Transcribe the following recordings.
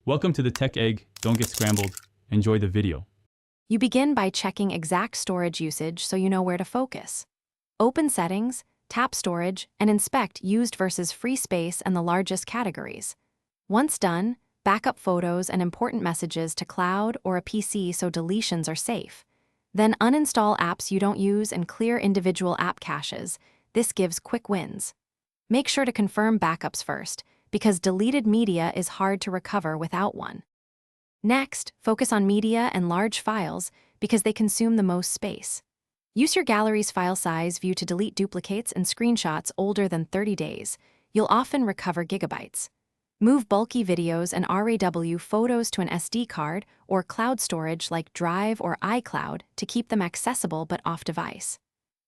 Welcome to the Tech Egg. Don't get scrambled. Enjoy the video. You begin by checking exact storage usage so you know where to focus. Open Settings, tap Storage, and inspect used versus free space and the largest categories. Once done, back up photos and important messages to cloud or a PC so deletions are safe. Then uninstall apps you don't use and clear individual app caches. This gives quick wins. Make sure to confirm backups first, because deleted media is hard to recover without one. Next, focus on media and large files because they consume the most space. Use your gallery's file size view to delete duplicates and screenshots older than 30 days. You'll often recover gigabytes. Move bulky videos and RAW photos to an SD card or cloud storage like Drive or iCloud to keep them accessible but off-device.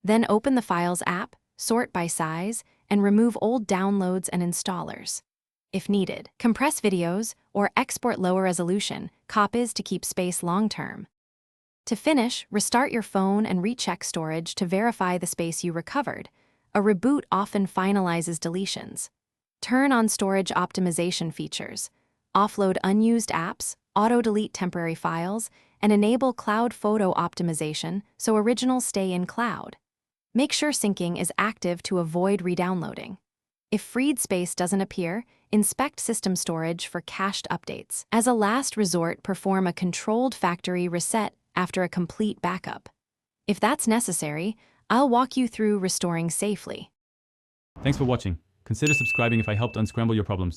Then open the Files app, sort by size, and remove old downloads and installers. If needed, compress videos or export lower resolution copies to keep space long-term. To finish, restart your phone and recheck storage to verify the space you recovered. A reboot often finalizes deletions. Turn on storage optimization features. Offload unused apps, auto-delete temporary files, and enable cloud photo optimization so originals stay in cloud. Make sure syncing is active to avoid redownloading. If freed space doesn't appear, inspect system storage for cached updates. As a last resort, perform a controlled factory reset after a complete backup. If that's necessary, I'll walk you through restoring safely. Thanks for watching. Consider subscribing if I helped unscramble your problems.